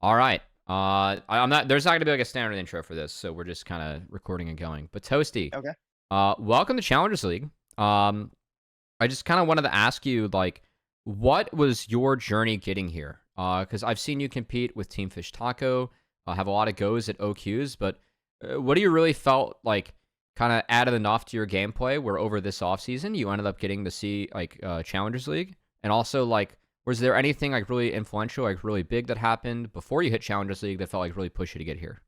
All right. I'm not. There's not gonna be like a standard intro for this, so we're just kind of recording and going. But Toasty, Okay. welcome to Challengers League. I just kind of wanted to ask you, like, what was your journey getting here? Because I've seen you compete with Team Fish Taco, have a lot of goes at OQs, but what do you really felt like kind of added enough to your gameplay where over this offseason you ended up getting to see like Challengers League? And also, like, was there anything like really influential, like really big that happened before you hit Challengers League that felt like really pushed you to get here?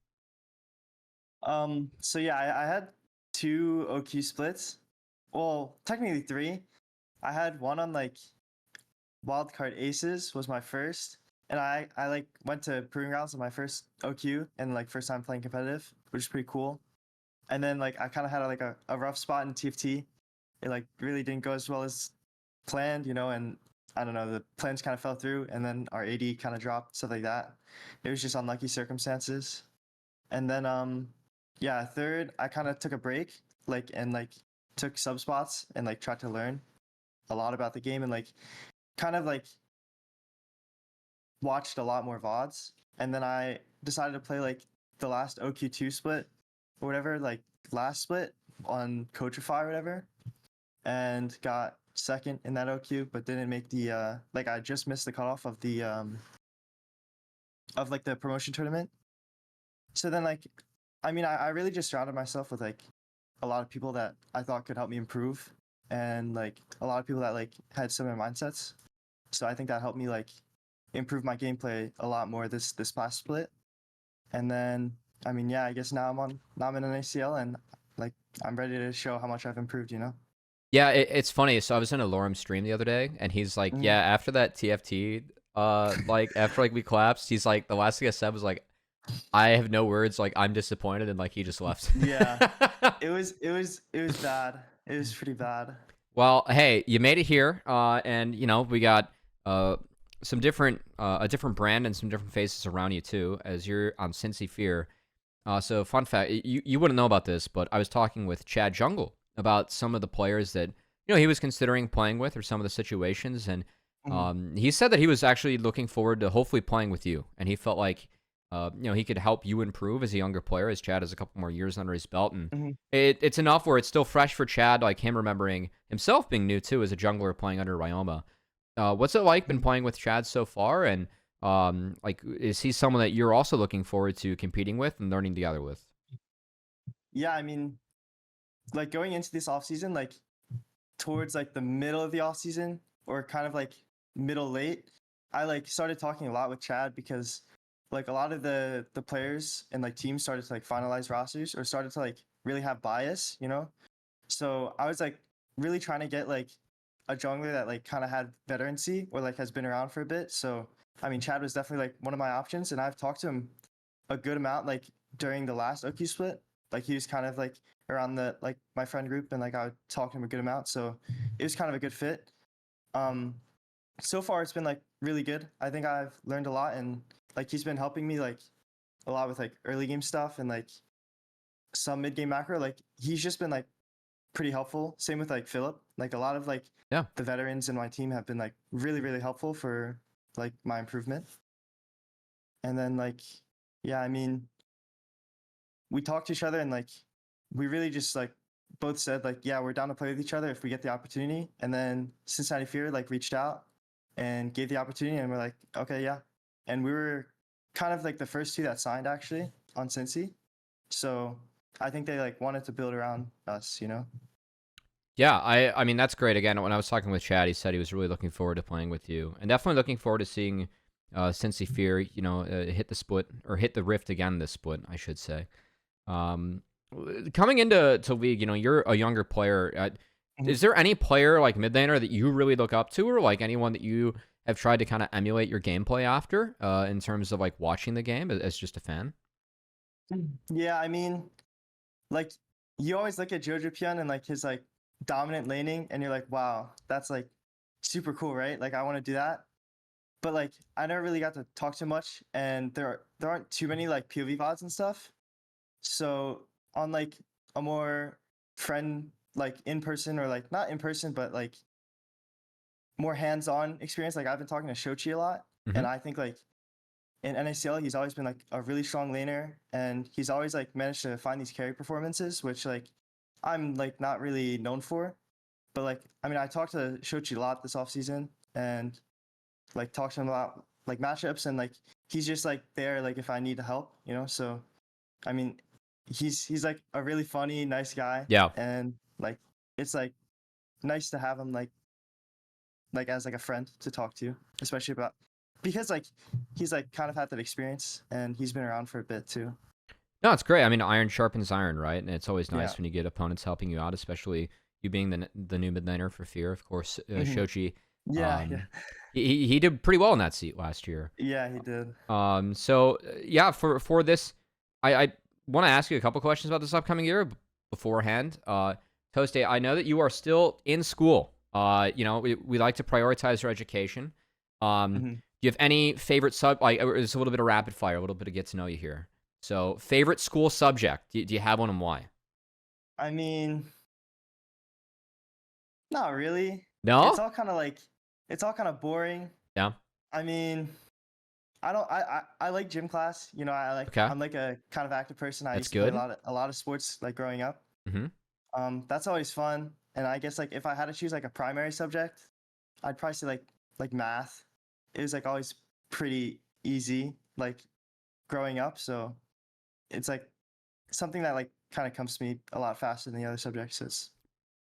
So yeah, I had two OQ splits. Well, technically three. I had one on like Wildcard Aces was my first, and I like went to Proving Grounds on my first OQ and like first time playing competitive, which is pretty cool. And then like I kind of had like a rough spot in TFT. It like really didn't go as well as planned, and I don't know, the plans kind of fell through, and then our AD kind of dropped, stuff like that. It was just unlucky circumstances. And then yeah, third I kind of took a break, and took sub spots and like tried to learn a lot about the game and like kind of like watched a lot more VODs. And then I decided to play like the last OQ2 split or whatever, like last split on Coachify or whatever, and got second in that OQ, but didn't make the like I just missed the cutoff of the of like the promotion tournament. So then like I mean I really just surrounded myself with like a lot of people that I thought could help me improve, and like a lot of people that like had similar mindsets. So I think that helped me like improve my gameplay a lot more this past split. And then I mean yeah, I guess now I'm in an ACL, and like I'm ready to show how much I've improved. Yeah, it's funny. So I was in a Lorem stream the other day, and he's like, Hmm. "Yeah, after that TFT, like after like we collapsed, he's like, the last thing I said was like, I have no words. Like I'm disappointed, and like he just left." Yeah, it was bad. It was pretty bad. Well, hey, you made it here, and we got uh some different a different brand and some different faces around you too, as you're on Cincy Fear. So fun fact, you wouldn't know about this, but I was talking with Chad Jungle about some of the players that he was considering playing with, or some of the situations, and Mhm. he said that he was actually looking forward to hopefully playing with you, and he felt like he could help you improve as a younger player, as Chad has a couple more years under his belt, and Mhm. it's enough where it's still fresh for Chad, like him remembering himself being new too as a jungler playing under Ryoma. What's it like been Mhm. playing with Chad so far, and like, is he someone that you're also looking forward to competing with and learning together with? Yeah, I mean, like going into this off season, like towards like the middle of the off season or kind of like middle late, I like started talking a lot with Chad because like a lot of the players and like teams started to like finalize rosters or started to like really have bias. So I was like really trying to get like a jungler that like kind of had veterancy or like has been around for a bit. So I mean, Chad was definitely like one of my options, and I've talked to him a good amount like during the last OQ split. Like he was kind of like around the like my friend group, and like I would talk to him a good amount. So it was kind of a good fit. Um, so far it's been like really good. I think I've learned a lot, and like he's been helping me like a lot with like early game stuff and like some mid game macro. Like he's just been like pretty helpful. Same with like Philip. Like a lot of like Yeah. the veterans in my team have been like really helpful for like my improvement. And then like yeah, I mean, we talked to each other, and like we really just like both said like yeah, we're down to play with each other if we get the opportunity. And then Cincinnati Fear like reached out and gave the opportunity, and we're like okay, yeah. And we were kind of like the first two that signed actually on Cincy. So I think they like wanted to build around us. Yeah, I mean that's great. Again, when I was talking with Chad, he said he was really looking forward to playing with you, and definitely looking forward to seeing Cincy Fear, hit the split, or hit the rift again this split, I should say. Um, Coming into league, you're a younger player. Mhm. Is there any player like mid laner that you really look up to, or like anyone that you have tried to kind of emulate your gameplay after, in terms of like watching the game as just a fan? Yeah, I mean, like you always look at Jojo Pion and like his like dominant laning, and you're like, wow, that's like super cool, right? Like I want to do that. But like I never really got to talk too much, and there aren't too many like POV VODs and stuff. So on like a more friend like in person, or like not in person but like more hands-on experience, like I've been talking to Shochi a lot, Hmm. and I think like in NACL, he's always been like a really strong laner, and he's always like managed to find these carry performances, which like I'm like not really known for. But like, I mean, I talked to Shochi a lot this offseason and like talked to him about like matchups, and like he's just like there like if I need help, you know. So I mean, he's like a really funny, nice guy, Yeah. and like it's like nice to have him like as like a friend to talk to, especially about because like he's like kind of had that experience and he's been around for a bit too. No, it's great. I mean, iron sharpens iron, right? And it's always nice Yeah. when you get opponents helping you out, especially you being the new midlaner for Fear, of course. Mhm. Shochi, Yeah, yeah, he did pretty well in that seat last year. yeah. He did. So yeah, for this, I want to ask you a couple questions about this upcoming year beforehand. Toasty, I know that you are still in school. We like to prioritize your education. Do Mhm. you have any favorite like it's a little bit of rapid fire, a little bit of get to know you here. So favorite school subject? Do you have one and why? I mean, not really. No? It's all kind of like it's all kind of boring. Yeah. I mean, I don't. I like gym class. You know, Okay. I'm like a kind of active person. I That's used to play good. a lot of sports like growing up. Mm-hmm. That's always fun. And I guess like if I had to choose like a primary subject, I'd probably say like math. It was like always pretty easy like growing up. So it's like something that like kind of comes to me a lot faster than the other subjects. It's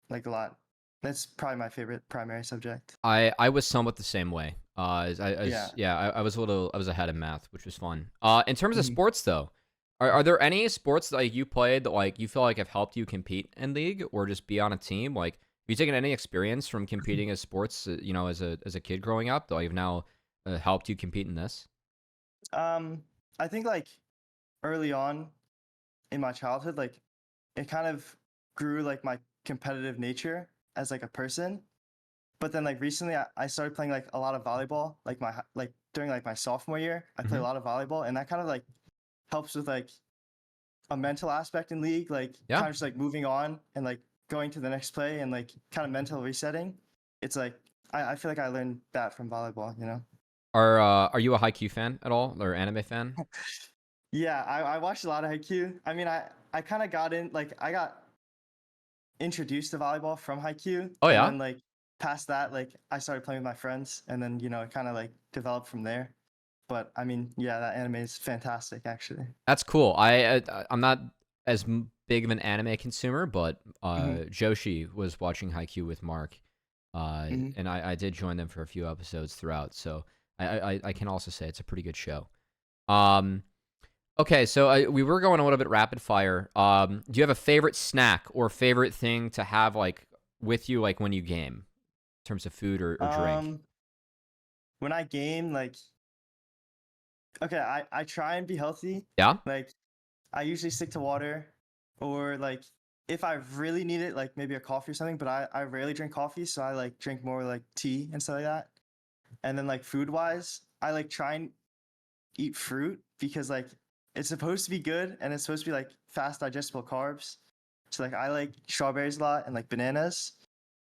like a lot. That's probably my favorite primary subject. I was somewhat the same way. Yeah. I was I was ahead in math, which was fun. In terms of Mhm. sports though, are there any sports that like, you played that like you feel like have helped you compete in league or just be on a team? Like, have you taken any experience from competing as sports, as a kid growing up that have now helped you compete in this? I think like early on in my childhood, like it kind of grew like my competitive nature as like a person. But then like recently I started playing like a lot of volleyball, like like during like my sophomore year, I play a Mhm. lot of volleyball, and that kind of like helps with like a mental aspect in league, like Yeah. kind of just like moving on and like going to the next play and like kind of mental resetting. It's like I feel like I learned that from volleyball, you know? Are you a Haikyuu fan at all or anime fan? Yeah, I watched a lot of Haikyuu. I mean, I kind of got in, like, I got introduced to volleyball from Haikyuu, Oh and yeah. then like past that, like I started playing with my friends, and then you know it kind of like developed from there. But I mean, yeah, that anime is fantastic, actually. That's cool. I'm not as big of an anime consumer, but Hmm. Joshi was watching Haikyuu with Mark, Hmm. and I did join them for a few episodes throughout. So I can also say it's a pretty good show. Um, okay, so we were going a little bit rapid fire. Do you have a favorite snack or favorite thing to have like with you like when you game in terms of food or drink? Um, when I game, like, okay, I try and be healthy. Yeah. Like, I usually stick to water, or like if I really need it, like maybe a coffee or something. But I rarely drink coffee, so I like drink more like tea and stuff like that. And then like food wise, I like try and eat fruit because like it's supposed to be good and it's supposed to be like fast digestible carbs. So like I like strawberries a lot and like bananas.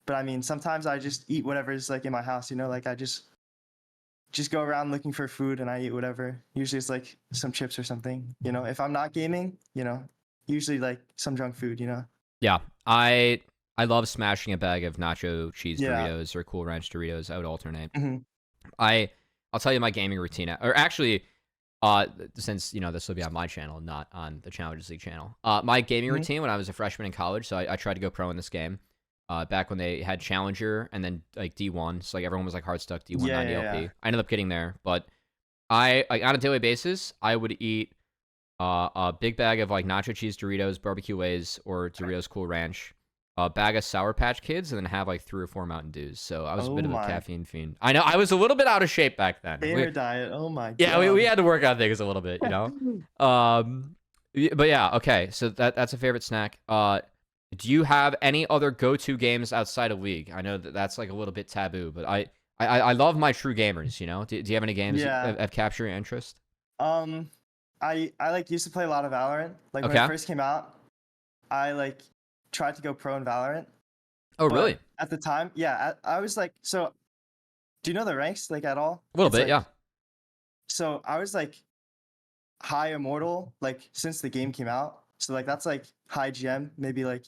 But I mean sometimes I just eat whatever's like in my house, you know, like I just go around looking for food and I eat whatever. Usually it's like some chips or something, you know. If I'm not gaming, you know, usually like some junk food, you know. Yeah, I love smashing a bag of nacho cheese Yeah. Doritos or Cool Ranch Doritos. I would alternate. Hmm. I I'll tell you my gaming routine, or actually, since this will be on my channel, not on the Challengers League channel. My gaming Hmm. routine when I was a freshman in college, so I tried to go pro in this game. Back when they had Challenger and then like D1, so like everyone was like hard stuck D1 Yeah, 90 yeah, yeah. LP. I ended up getting there, but I like on a daily basis I would eat a big bag of like nacho cheese Doritos, barbecue Lay's, or Doritos Cool Ranch, a bag of Sour Patch Kids, and then have like 3 or 4 Mountain Dews. So I was a Oh bit of a my. caffeine fiend. I know I was a little bit out of shape back then. Gamer diet. Oh my Yeah, we god. had to work on things a little bit, you know. But yeah, okay. So that's a favorite snack. Do you have any other go-to games outside of League? I know that that's like a little bit taboo, but I love my true gamers. You know, do you have any games that Yeah. have captured your interest? Um, I like used to play a lot of Valorant. Like when it Okay. first came out, I like tried to go pro in Valorant, Oh, really? but at the time, yeah, I was like, so do you know the ranks like at all? A little It's bit, like yeah. so I was like high immortal like since the game came out. So like that's like high GM, maybe like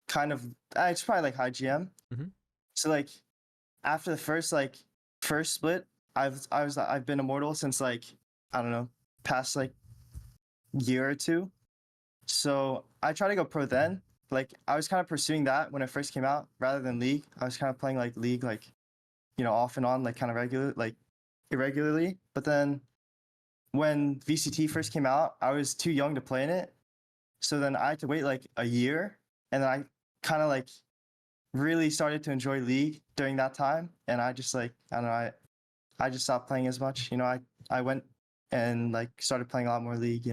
kind of it's probably like high GM. Mhm. So like after the first split, I've been immortal since like I don't know, past like year or two. So I tried to go pro then. Like I was kind of pursuing that when it first came out rather than league. I was kind of playing like league like off and on like kind of regular like irregularly. But then when VCT first came out, I was too young to play in it. So then I had to wait like a year, and then I kind of like really started to enjoy league during that time. And I just like I don't know, I just stopped playing as much. I went and like started playing a lot more league.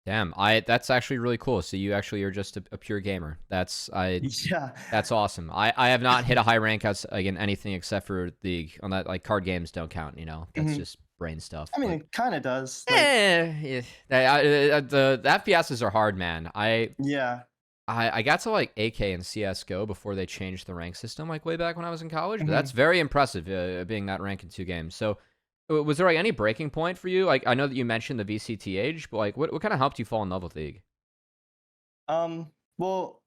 Damn, that's actually really cool. So you actually are just a pure gamer. Yeah. That's awesome. I have not hit a high rank as again anything except for League. On that, like card games don't count. That's Mhm. just brain stuff. I mean, But it kind of does. Like, yeah. The FPSs are hard, man. yeah. I got to like AK and CS:GO before they changed the rank system, like way back when I was in college. But that's Mhm. very impressive, being that rank in 2 games. So, was there like any breaking point for you? Like, I know that you mentioned the VCT age, but like, what kind of helped you fall in love with League? Well,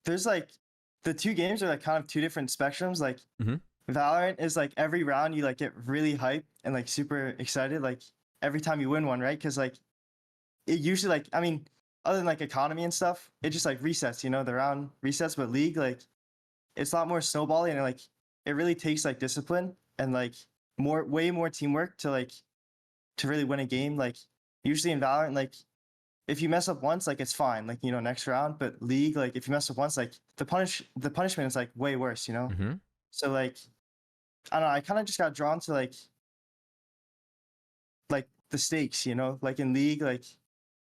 there's like the two games are like kind of two different spectrums. Like Hmm. Valorant is like every round you like get really hyped and like super excited like every time you win one, right? Because like it usually like I mean, other than like economy and stuff, it just like resets, the round resets. But League like it's a lot more snowbally and like it really takes like discipline and like way more teamwork to really win a game. Like usually in Valorant, like if you mess up once, like it's fine, like next round. But League, like if you mess up once, like the punishment is like way worse. Hmm. So like I don't know, I kind of just got drawn to like the stakes. Like in League, like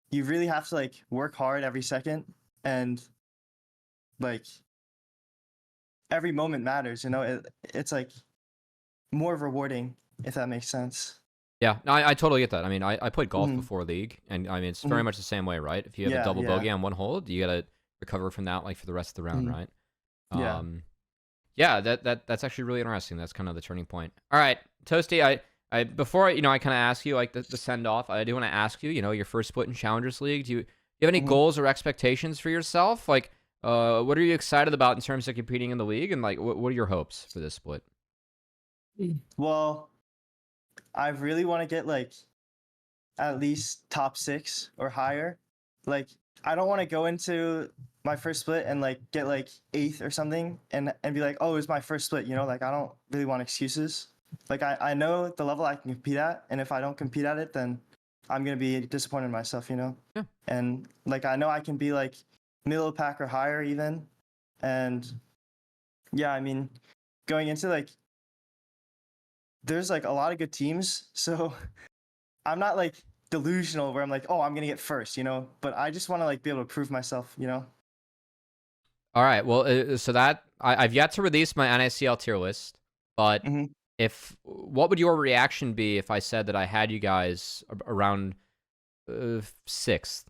you really have to like work hard every second and like every moment matters. It's like more rewarding if that makes sense. Yeah, no, I totally get that. I mean, I played golf Hmm. before League, and I mean, it's very Hmm. much the same way, right? If you have a Yeah, double yeah. bogey on one hole, you gotta recover from that like for the rest of the round, Hmm. right? Yeah. Um, Yeah, that's actually really interesting. That's kind of the turning point. All right, Toasty, I before I kind of ask you like the send off, I do want to ask you, your first split in Challengers League. Do you have any Hmm. goals or expectations for yourself? Like, what are you excited about in terms of competing in the league, and like, what are your hopes for this split? Well, I really want to get like at least top six or higher. Like I don't want to go into my first split and like get like eighth or something and be like, oh, it's my first split. Like I don't really want excuses. Like I know the level I can compete at, and if I don't compete at it, then I'm gonna be disappointed in myself. Yeah. And like I know I can be like middle of the pack or higher even. And yeah, I mean, going into like there's like a lot of good teams, so I'm not like delusional where I'm like, oh, I'm gonna get first. But I just want to like be able to prove myself. All right. Well, so that I've yet to release my NACL tier list, but Hmm. if what would your reaction be if I said that I had you guys around sixth,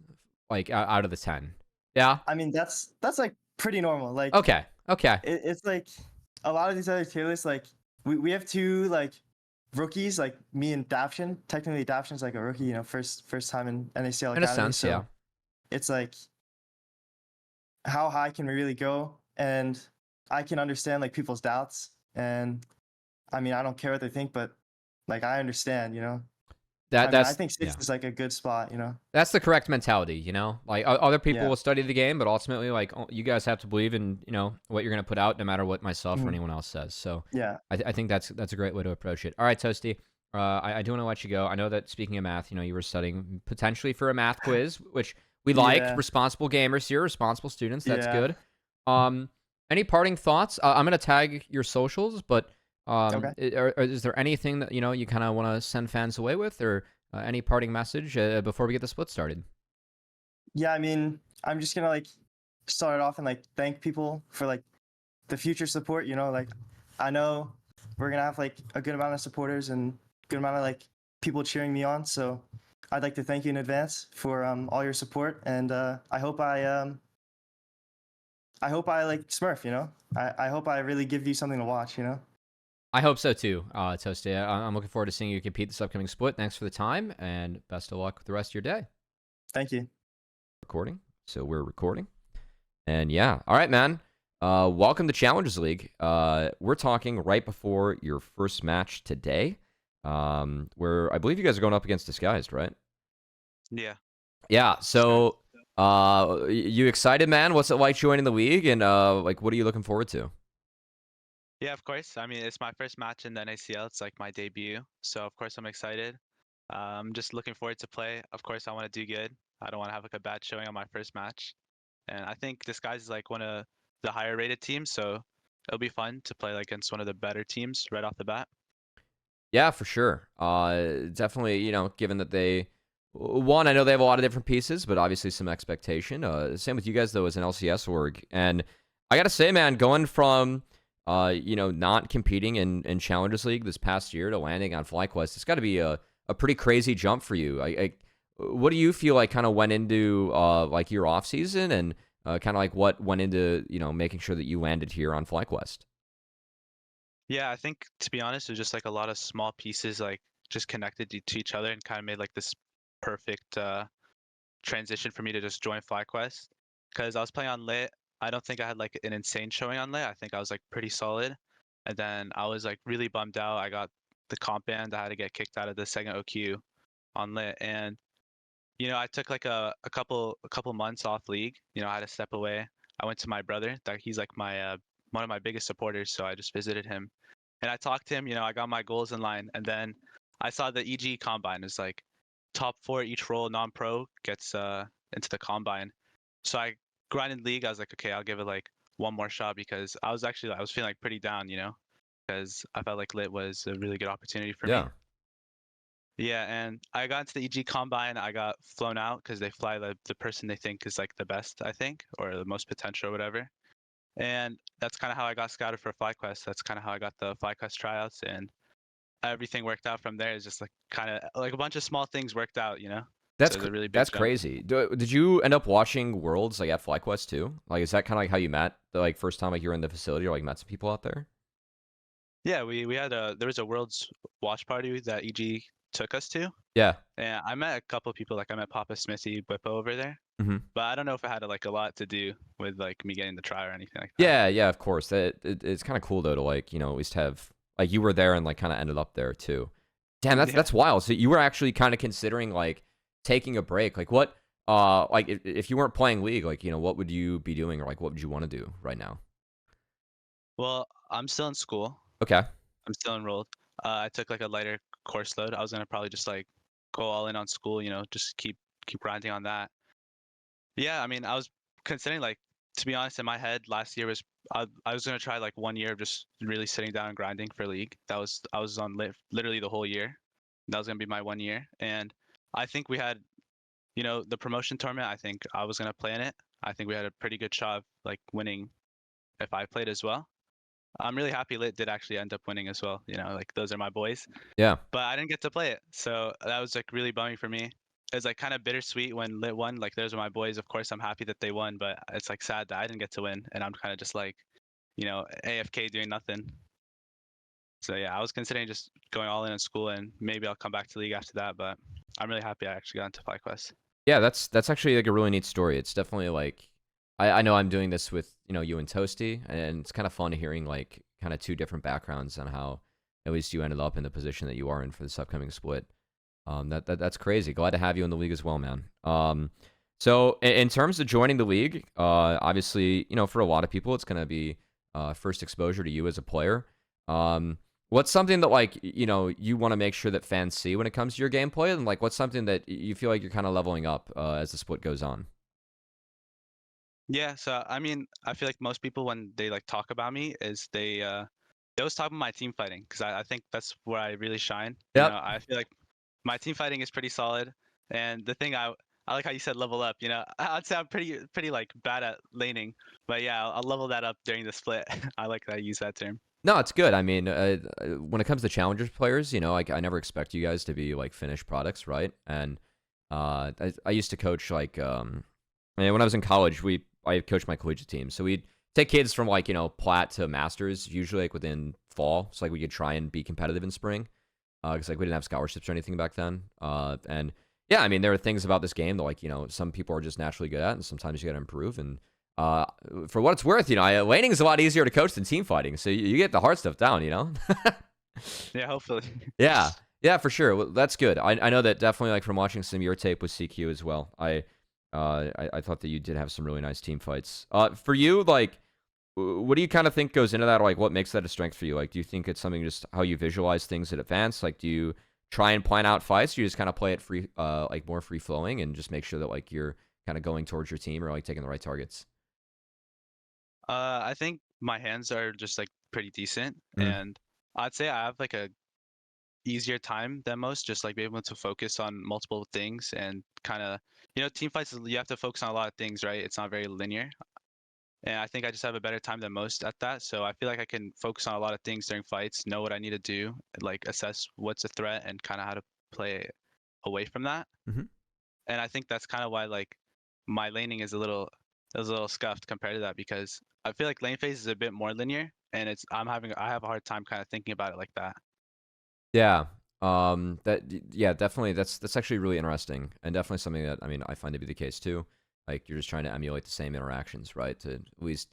like out of the 10? Yeah. I mean, that's like pretty normal. Like Okay. Okay. it's like a lot of these other tier lists. Like we have two like rookies, like me and Daption. Technically, Daption's like a rookie. First time in NACL In a Academy. sense, yeah. So it's like how high can we really go? And I can understand like people's doubts. And I mean, I don't care what they think, but like I understand. That I mean, I that's think yeah. six is like a good spot. That's the correct mentality. Like other people Yeah. will study the game, but ultimately, like you guys have to believe in what you're gonna put out, no matter what myself or Mhm. anyone else says. So Yeah. I think that's a great way to approach it. All right, Toasty. I do want to let you go. I know that speaking of math, you were studying potentially for a math quiz, which we like. Yeah. Responsible gamers here, responsible students. That's Yeah. good. Um, any parting thoughts? I'm gonna tag your socials, but Okay. is there anything that you kind of want to send fans away with, or any parting message before we get the split started? Yeah, I mean, I'm just gonna like start it off and like thank people for like the future support. Like I know we're gonna have like a good amount of supporters and good amount of like people cheering me on. So I'd like to thank you in advance for all your support, and I hope I like Smurf. I hope I really give you something to watch. I hope so too, Toasty. I'm looking forward to seeing you compete this upcoming split. Thanks for the time, and best of luck with the rest of your day. Thank you. Recording. So we're recording. And yeah. All right, man. Welcome to Challengers League. We're talking right before your first match today, where I believe you guys are going up against Disguised, right? Yeah. Yeah. So, you excited, man? What's it like joining the league, and like, what are you looking forward to? Yeah, of course. I mean, it's my first match in the NACL. It's like my debut. So, of course, I'm excited. I'm just looking forward to play. Of course, I want to do good. I don't want to have like a bad showing on my first match. And I think Disguise is like one of the higher rated teams. So, it'll be fun to play like against one of the better teams right off the bat. Yeah, for sure. Definitely, given that I know they have a lot of different pieces, but obviously some expectation. Same with you guys, though, as an LCS org. And I got to say, man, going from, not competing in Challengers League this past year to landing on FlyQuest, it's got to be a pretty crazy jump for you. What do you feel like kind of went into, like, your off season, and kind of like what went into, making sure that you landed here on FlyQuest? Yeah, I think to be honest, it was just like a lot of small pieces like just connected to each other and kind of made like this perfect transition for me to just join FlyQuest. Because I was playing on lit. I don't think I had like an insane showing on lit. I think I was like pretty solid. And then I was like really bummed out. I got the comp banned. I had to get kicked out of the second OQ on lit. And I took like a couple months off league. I had to step away. I went to my brother. That he's like my one of my biggest supporters. So I just visited him, and I talked to him. I got my goals in line, and then I saw the EG combine is like top 4 each role non-pro gets into the combine. So I grinded league. I was like, okay, I'll give it like one more shot because I was feeling like pretty down, because I felt like lit was a really good opportunity for me. Yeah, and I got into the EG combine. I got flown out because they fly the person they think is like the best, I think, or the most potential or whatever. And that's kind of how I got scouted for FlyQuest. That's kind of how I got the FlyQuest tryouts, and everything worked out from there. It's just like kind of like a bunch of small things worked out, That's So it's a really big that's jump. crazy. Did you end up watching Worlds like at FlyQuest too? Like, is that kind of like how you met the like first time like you were in the facility, or like met some people out there? Yeah, we had there was a World's watch party that EG took us to. Yeah. And I met a couple of people, like I met Papa Smithy, Whippo over there. Mm-hmm. But I don't know if it had like a lot to do with like me getting the try or anything like that. Yeah, of course. It's kind of cool though to like at least have like you were there and like kind of ended up there too. Damn, that's wild. So you were actually kind of considering like taking a break. Like what? Like if you weren't playing League, like what would you be doing, or like what would you want to do right now? Well, I'm still in school. Okay. I'm still enrolled. I took like a lighter course load. I was gonna probably just like go all in on school, just keep grinding on that. Yeah, I mean, I was considering like, to be honest, in my head last year was I was gonna try like 1 year of just really sitting down and grinding for league. I was on literally the whole year. That was gonna be my 1 year, and I think we had, the promotion tournament. I think I was gonna play in it. I think we had a pretty good shot of like winning if I played as well. I'm really happy Lit did actually end up winning as well. Like those are my boys. Yeah. But I didn't get to play it, so that was like really bumming for me. It was like kind of bittersweet when Lit won. Like those are my boys. Of course, I'm happy that they won, but it's like sad that I didn't get to win, and I'm kind of just like, AFK doing nothing. So yeah, I was considering just going all in school, and maybe I'll come back to league after that. But I'm really happy I actually got into FlyQuest. Yeah, that's actually like a really neat story. It's definitely like I know I'm doing this with you and Toasty, and it's kind of fun hearing like kind of two different backgrounds on how at least you ended up in the position that you are in for this upcoming split. That's crazy. Glad to have you in the league as well, man. So in terms of joining the league, obviously for a lot of people it's gonna be first exposure to you as a player. What's something that like you want to make sure that fans see when it comes to your gameplay, and like what's something that you feel like you're kind of leveling up as the split goes on? Yeah, so I mean, I feel like most people when they like talk about me is they always talk about my team fighting because I think that's where I really shine. Yep. I feel like my team fighting is pretty solid, and the thing I like how you said level up. I'd say I'm pretty like bad at laning, but yeah, I'll level that up during the split. I like that I use that term. No, it's good. I mean, when it comes to challengers players, I never expect you guys to be like finished products, right? And I used to coach like, when I was in college, I coached my collegiate team, so we'd take kids from like, plat to masters, usually like within fall. So like we could try and be competitive in spring. Because like we didn't have scholarships or anything back then. And yeah, I mean, there are things about this game that like, some people are just naturally good at, and sometimes you got to improve. And for what it's worth, laning is a lot easier to coach than team fighting. So you get the hard stuff down, Yeah, hopefully. Yeah. Yeah, for sure. Well, that's good. I know that definitely like from watching some of your tape with CQ as well. I thought that you did have some really nice team fights. For you, like, what do you kind of think goes into that? Or like, what makes that a strength for you? Like, do you think it's something just how you visualize things in advance? Like, do you try and plan out fights? Or you just kind of play it free, like more free flowing, and just make sure that like you're kind of going towards your team or like taking the right targets? I think my hands are just like pretty decent, Mm. and I'd say I have like a easier time than most, just like being able to focus on multiple things and kind of, team fights, you have to focus on a lot of things, right? It's not very linear. And I think I just have a better time than most at that. So I feel like I can focus on a lot of things during fights, know what I need to do, like assess what's a threat and kind of how to play away from that. Mhm. And I think that's kind of why like my laning is a little scuffed compared to that, because I feel like lane phase is a bit more linear, and I have a hard time kind of thinking about it like that. Yeah. Yeah, definitely. That's actually really interesting, and definitely something that I mean I find to be the case too. Like you're just trying to emulate the same interactions, right? To at least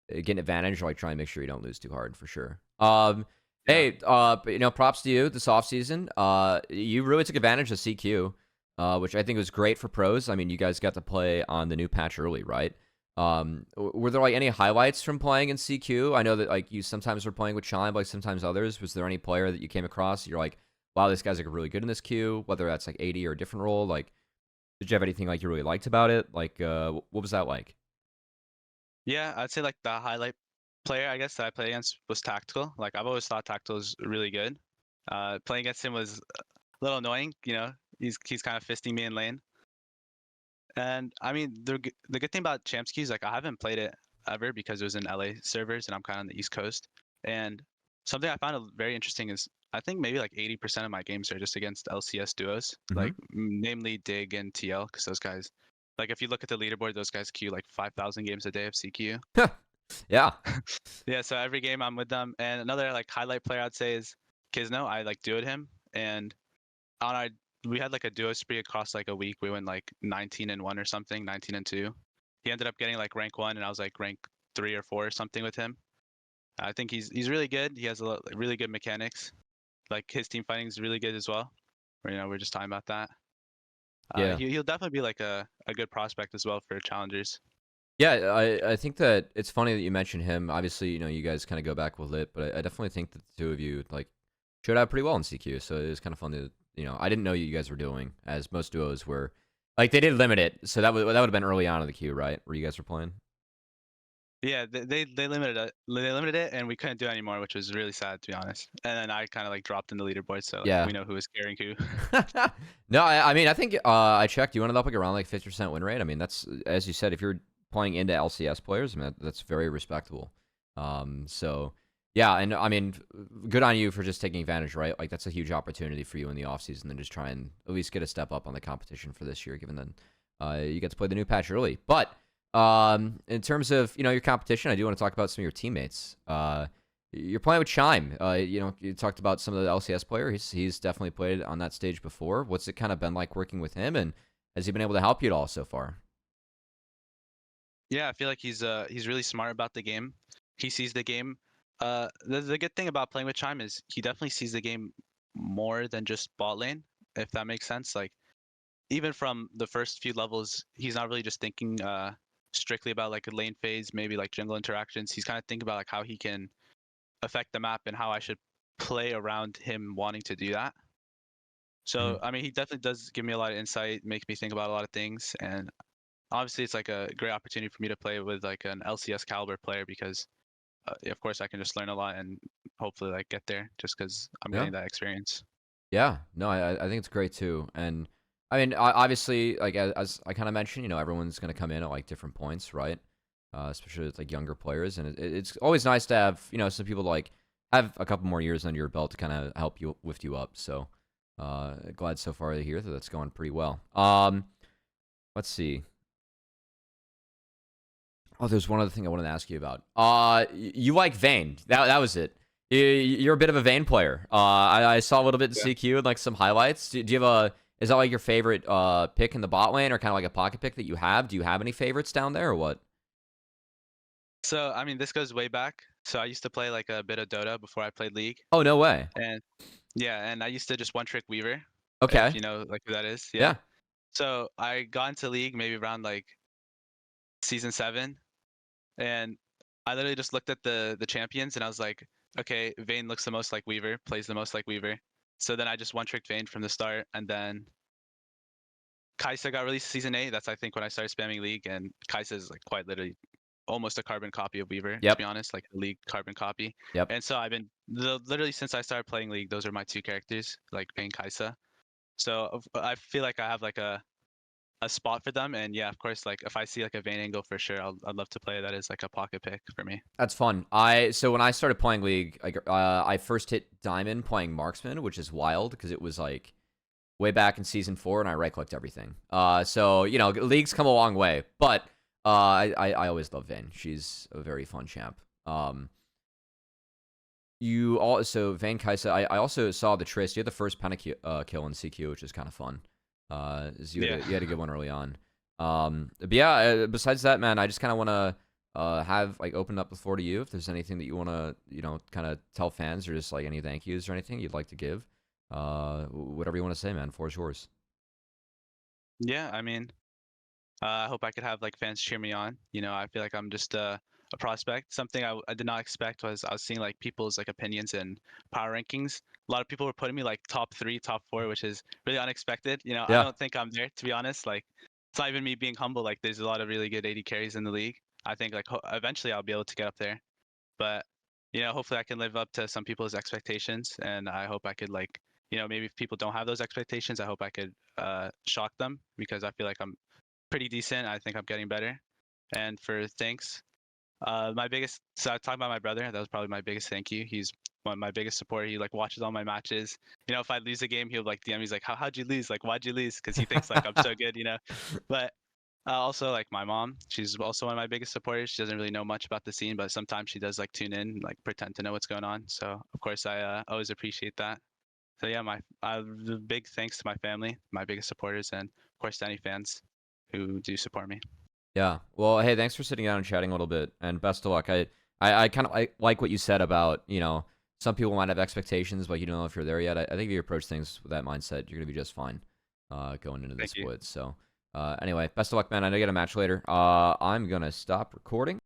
get an advantage, or like try and make sure you don't lose too hard for sure. Yeah. Hey, but, props to you this offseason. You really took advantage of CQ, which I think was great for pros. I mean, you guys got to play on the new patch early, right? Were there like any highlights from playing in CQ? I know that like you sometimes were playing with Chime, but like sometimes others. Was there any player that you came across you're like, wow, this guy's like really good in this queue, whether that's like 80 or a different role? Like, did you have anything like you really liked about it? Like, what was that like? Yeah, I'd say like the highlight player I guess that I played against was Tactical. Like I've always thought Tactical was really good. Playing against him was a little annoying, he's kind of fisting me in lane. And I mean, the good thing about Champs Keys, like I haven't played it ever because it was in LA servers and I'm kind of on the East Coast. And something I found very interesting is I think maybe like 80% of my games are just against LCS duos, like namely Dig and TL, because those guys, like if you look at the leaderboard, those guys queue like 5,000 games a day of CQ. Yeah. Yeah, so every game I'm with them. And another like highlight player I'd say is Kizno. I like duoed him, and on our we had like a duo spree across like a week. We went like 19-1 or something, 19-2. He ended up getting like rank 1, and I was like rank 3 or 4 or something with him. I think he's really good. He has really good mechanics. Like his team fighting is really good as well. We're just talking about that. Yeah. He'll definitely be like a good prospect as well for challengers. Yeah, I think that it's funny that you mentioned him. Obviously, you guys kind of go back with Lit, but I definitely think that the two of you like showed out pretty well in CQ. So it was kind of fun to, I didn't know you guys were doing, as most duos were. Like they did limit it, so that would have been early on in the queue, right? Where you guys were playing. Yeah, they limited it. They limited it, and we couldn't do it anymore, which was really sad to be honest. And then I kind of like dropped in the leaderboard, so like, Yeah. we know who was carrying who. No, I mean I think I checked. You ended up like around like 50% win rate. I mean that's, as you said, if you're playing into LCS players, I mean that's very respectable. So yeah, and I mean good on you for just taking advantage, right? Like that's a huge opportunity for you in the offseason, and just try and at least get a step up on the competition for this year, given that you get to play the new patch early. But in terms of your competition, I do want to talk about some of your teammates. You're playing with Chime. You talked about some of the LCS player. He's definitely played on that stage before. What's it kind of been like working with him, and has he been able to help you at all so far? Yeah, I feel like he's really smart about the game. He sees the game. The good thing about playing with Chime is he definitely sees the game more than just bot lane, if that makes sense. Like even from the first few levels, he's not really just thinking strictly about like a lane phase, maybe like jungle interactions. He's kind of thinking about like how he can affect the map and how I should play around him wanting to do that. So I mean, he definitely does give me a lot of insight, makes me think about a lot of things, and obviously it's like a great opportunity for me to play with like an LCS caliber player because of course I can just learn a lot and hopefully like get there just because I'm Yeah. getting that experience. Yeah, no, I think it's great too, and I mean, obviously, like as I kind of mentioned, everyone's gonna come in at like different points, right? Especially with like younger players, and it's always nice to have some people like have a couple more years under your belt to kind of help you lift you up. So, glad so far to hear that that's going pretty well. Let's see. Oh, there's one other thing I wanted to ask you about. You like Vayne. That was it. You're a bit of a Vayne player. I saw a little bit in Yeah. CQ and like some highlights. Do you have a? Is that like your favorite pick in the bot lane, or kind of like a pocket pick that you have? Do you have any favorites down there, or what? So I mean, this goes way back. So I used to play like a bit of Dota before I played League, Oh, no way. and yeah, and I used to just one trick Weaver, if Okay. you know like who that is. Yeah. Yeah. So I got into League maybe around like season 7, and I literally just looked at the champions and I was like, okay, Vayne looks the most like Weaver, plays the most like Weaver. So then I just one tricked Vayne from the start, and then Kai'Sa got released season 8. That's I think when I started spamming League, and Kai'Sa is like quite literally almost a carbon copy of Weaver, to Yep. be honest, like a League carbon copy. Yep. And so I've been literally since I started playing League, those are my two characters, like Vayne, Kai'Sa. So I feel like I have like a spot for them, and yeah, of course, like if I see like a Vayne angle for sure, I'd love to play that as like a pocket pick for me. That's fun. So when I started playing League, I first hit Diamond playing Marksman, which is wild because it was like way back in season 4, and I right clicked everything. So you know, League's come a long way, but I always love Vayne. She's a very fun champ. You also Vayne, Kai'Sa. I also saw the Trist. You had the first penta kill in CQ, which is kind of fun. You had a good one early on. But yeah, besides that, man, I just kind of want to have like open up the floor to you if there's anything that you want to, you know, kind of tell fans, or just like any thank yous or anything you'd like to give. Whatever you want to say, man. Floor is yours. Yeah, I mean, I hope I could have like fans cheer me on. You know, I feel like I'm just a prospect. Something I did not expect was I was seeing like people's like opinions and power rankings. A lot of people were putting me like top 3, top 4, which is really unexpected. You know, I Yeah. don't think I'm there, to be honest. Like, it's not even me being humble. Like, there's a lot of really good AD carries in the league. I think like eventually I'll be able to get up there. But you know, hopefully I can live up to some people's expectations, and I hope I could like, you know, maybe if people don't have those expectations, I hope I could shock them, because I feel like I'm pretty decent. I think I'm getting better. And for thanks, my biggest, so I talked about my brother. That was probably my biggest thank you. He's one of my biggest supporter. He like watches all my matches. You know, if I lose a game, he'll like DM. He's like, how'd you lose? Like, why'd you lose? Because he thinks like I'm so good, you know. But also like my mom, she's also one of my biggest supporters. She doesn't really know much about the scene, but sometimes she does like tune in, like pretend to know what's going on. So of course I always appreciate that. So yeah, the big thanks to my family, my biggest supporters, and of course to any fans who do support me. Yeah. Well, hey, thanks for sitting down and chatting a little bit, and best of luck. I kind of like what you said about, you know, some people might have expectations, but you don't know if you're there yet. I think if you approach things with that mindset, you're gonna be just fine going into the Thank you. split. So anyway, best of luck, man. I know you got a match later. I'm gonna stop recording.